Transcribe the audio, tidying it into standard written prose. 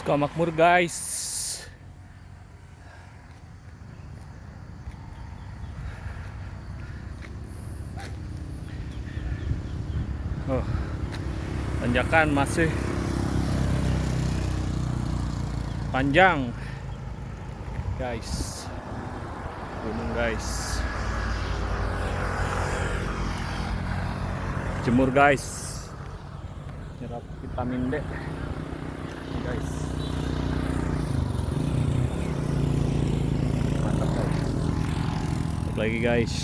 Sukamakmur guys. Oh, tanjakan masih panjang guys, gunung guys, jemur guys, nyerap vitamin D guys, mantap guys. Balik lagi guys.